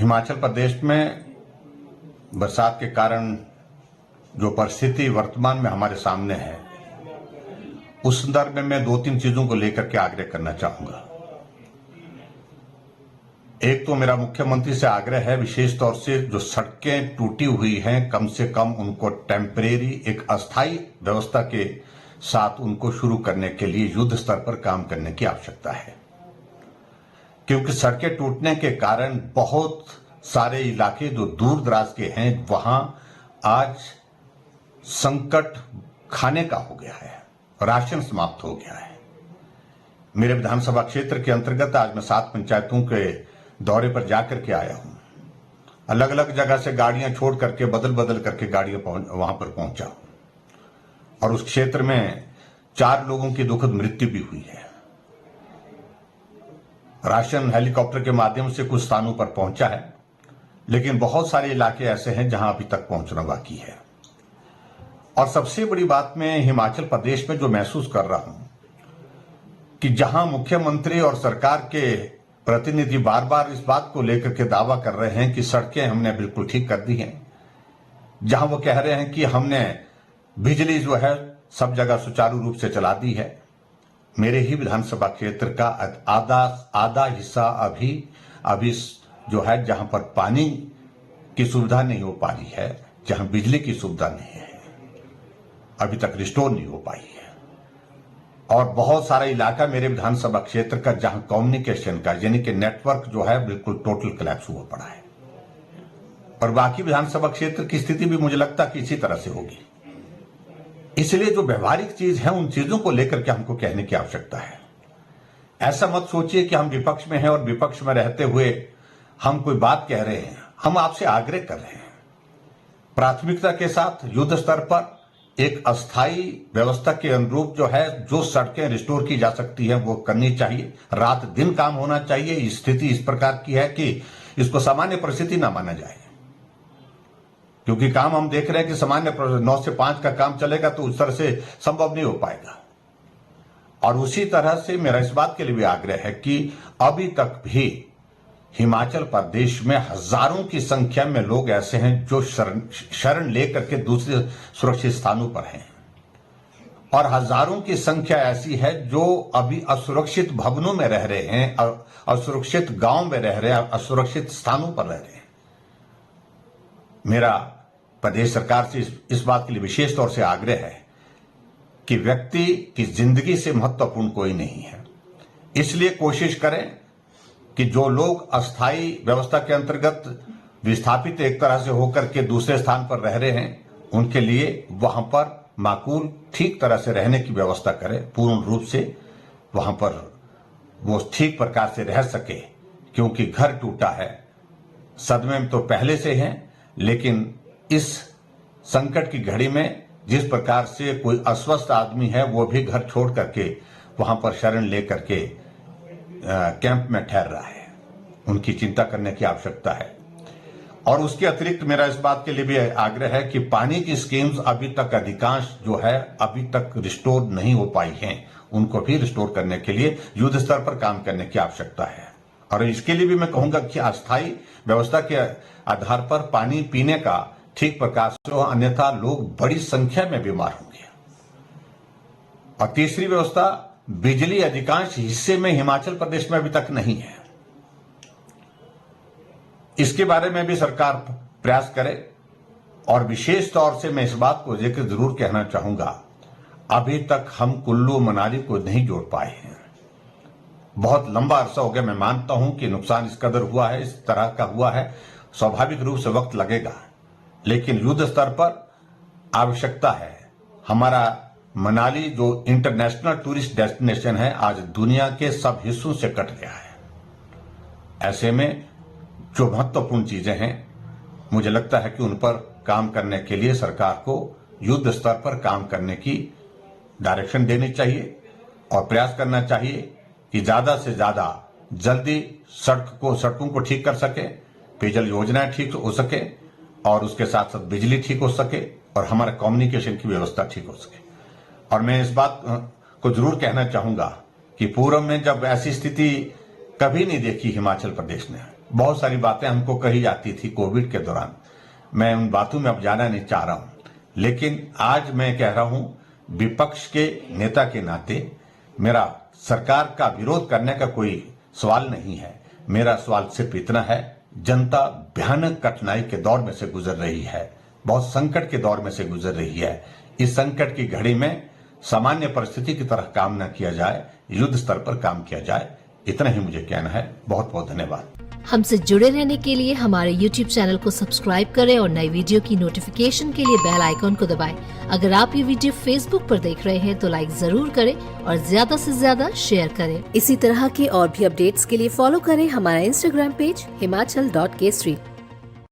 हिमाचल प्रदेश में बरसात के कारण जो परिस्थिति वर्तमान में हमारे सामने है, उस संदर्भ में मैं 2-3 चीजों को लेकर के आग्रह करना चाहूंगा। एक तो मेरा मुख्यमंत्री से आग्रह है, विशेष तौर से जो सड़कें टूटी हुई हैं, कम से कम उनको टेम्परेरी एक अस्थायी व्यवस्था के साथ उनको शुरू करने के लिए युद्ध स्तर पर काम करने की आवश्यकता है, क्योंकि सड़कें टूटने के कारण बहुत सारे इलाके जो दूर दराज के हैं, वहां आज संकट खाने का हो गया है, राशन समाप्त हो गया है। मेरे विधानसभा क्षेत्र के अंतर्गत आज मैं 7 पंचायतों के दौरे पर जाकर के आया हूं। अलग अलग जगह से गाड़ियां छोड़ करके बदल बदल करके गाड़ियां वहां पर पहुंचा और उस क्षेत्र में 4 लोगों की दुखद मृत्यु भी हुई है। राशन हेलीकॉप्टर के माध्यम से कुछ स्थानों पर पहुंचा है, लेकिन बहुत सारे इलाके ऐसे हैं जहां अभी तक पहुंचना बाकी है। और सबसे बड़ी बात मैं हिमाचल प्रदेश में जो महसूस कर रहा हूं कि जहां मुख्यमंत्री और सरकार के प्रतिनिधि बार बार इस बात को लेकर के दावा कर रहे हैं कि सड़कें हमने बिल्कुल ठीक कर दी हैं, जहां वो कह रहे हैं कि हमने बिजली जो है सब जगह सुचारू रूप से चला दी है, मेरे ही विधानसभा क्षेत्र का आधा हिस्सा अभी जो है जहां पर पानी की सुविधा नहीं हो पा रही है, जहां बिजली की सुविधा नहीं है, अभी तक रिस्टोर नहीं हो पाई है। और बहुत सारा इलाका मेरे विधानसभा क्षेत्र का जहां कम्युनिकेशन का यानी कि नेटवर्क जो है बिल्कुल टोटल कोलैप्स हुआ पड़ा है। और बाकी विधानसभा क्षेत्र की स्थिति भी मुझे लगता है कि इसी तरह से होगी। इसलिए जो व्यवहारिक चीज है, उन चीजों को लेकर के हमको कहने की आवश्यकता है। ऐसा मत सोचिए कि हम विपक्ष में हैं और विपक्ष में रहते हुए हम कोई बात कह रहे हैं। हम आपसे आग्रह कर रहे हैं, प्राथमिकता के साथ युद्ध स्तर पर एक अस्थायी व्यवस्था के अनुरूप जो है, जो सड़कें रिस्टोर की जा सकती है वो करनी चाहिए। रात दिन काम होना चाहिए। स्थिति इस प्रकार की है कि इसको सामान्य परिस्थिति ना माना जाए, क्योंकि काम हम देख रहे हैं कि सामान्य 9 से 5 का काम चलेगा तो उस तरह से संभव नहीं हो पाएगा। और उसी तरह से मेरा इस बात के लिए भी आग्रह है कि अभी तक भी हिमाचल प्रदेश में हजारों की संख्या में लोग ऐसे हैं जो शरण लेकर के दूसरे सुरक्षित स्थानों पर हैं, और हजारों की संख्या ऐसी है जो अभी असुरक्षित भवनों में रह रहे हैं, असुरक्षित गांव में रह रहे हैं, असुरक्षित स्थानों पर रह रहे हैं। मेरा प्रदेश सरकार से इस बात के लिए विशेष तौर से आग्रह है कि व्यक्ति की जिंदगी से महत्वपूर्ण कोई नहीं है। इसलिए कोशिश करें कि जो लोग अस्थायी व्यवस्था के अंतर्गत विस्थापित एक तरह से होकर के दूसरे स्थान पर रह रहे हैं, उनके लिए वहां पर माकूल ठीक तरह से रहने की व्यवस्था करें, पूर्ण रूप से वहां पर वो ठीक प्रकार से रह सके, क्योंकि घर टूटा है। सदमे में तो पहले से हैं, लेकिन इस संकट की घड़ी में जिस प्रकार से कोई अस्वस्थ आदमी है वो भी घर छोड़ करके वहां पर शरण लेकर के कैंप में ठहर रहा है, उनकी चिंता करने की आवश्यकता है। और उसके अतिरिक्त मेरा इस बात के लिए भी आग्रह है कि पानी की स्कीम्स अभी तक अधिकांश जो है अभी तक रिस्टोर नहीं हो पाई हैं, उनको भी रिस्टोर करने के लिए युद्ध स्तर पर काम करने की आवश्यकता है। और इसके लिए भी मैं कहूंगा कि अस्थायी व्यवस्था के आधार पर पानी पीने का ठीक प्रकार से हो, अन्यथा लोग बड़ी संख्या में बीमार होंगे। और तीसरी व्यवस्था, बिजली अधिकांश हिस्से में हिमाचल प्रदेश में अभी तक नहीं है। इसके बारे में भी सरकार प्रयास करे। और विशेष तौर से मैं इस बात को जिक्र जरूर कहना चाहूंगा, अभी तक हम कुल्लू मनाली को नहीं जोड़ पाए हैं। बहुत लंबा अरसा हो गया। मैं मानता हूं कि नुकसान इस कदर हुआ है, इस तरह का हुआ है, स्वाभाविक रूप से वक्त लगेगा, लेकिन युद्ध स्तर पर आवश्यकता है। हमारा मनाली जो इंटरनेशनल टूरिस्ट डेस्टिनेशन है, आज दुनिया के सब हिस्सों से कट गया है। ऐसे में जो महत्वपूर्ण चीजें हैं, मुझे लगता है कि उन पर काम करने के लिए सरकार को युद्ध स्तर पर काम करने की डायरेक्शन देनी चाहिए और प्रयास करना चाहिए कि ज्यादा से ज्यादा जल्दी सड़कों को ठीक कर सके, पेयजल योजनाएं ठीक हो सके, और उसके साथ साथ बिजली ठीक हो सके, और हमारा कम्युनिकेशन की व्यवस्था ठीक हो सके। और मैं इस बात को जरूर कहना चाहूंगा कि पूर्व में जब ऐसी स्थिति कभी नहीं देखी हिमाचल प्रदेश ने, बहुत सारी बातें हमको कही जाती थी कोविड के दौरान, मैं उन बातों में अब जाना नहीं चाह रहा हूं, लेकिन आज मैं कह रहा हूं विपक्ष के नेता के नाते मेरा सरकार का विरोध करने का कोई सवाल नहीं है। मेरा सवाल सिर्फ इतना है, जनता भयानक कठिनाई के दौर में से गुजर रही है, बहुत संकट के दौर में से गुजर रही है। इस संकट की घड़ी में सामान्य परिस्थिति की तरह काम न किया जाए, युद्ध स्तर पर काम किया जाए, इतना ही मुझे कहना है। बहुत बहुत धन्यवाद। हमसे जुड़े रहने के लिए हमारे YouTube चैनल को सब्सक्राइब करें और नई वीडियो की नोटिफिकेशन के लिए बेल आइकॉन को दबाएं। अगर आप ये वीडियो Facebook पर देख रहे हैं तो लाइक जरूर करें और ज्यादा से ज्यादा शेयर करें। इसी तरह के और भी अपडेट्स के लिए फॉलो करें हमारा Instagram पेज himachal.kesari।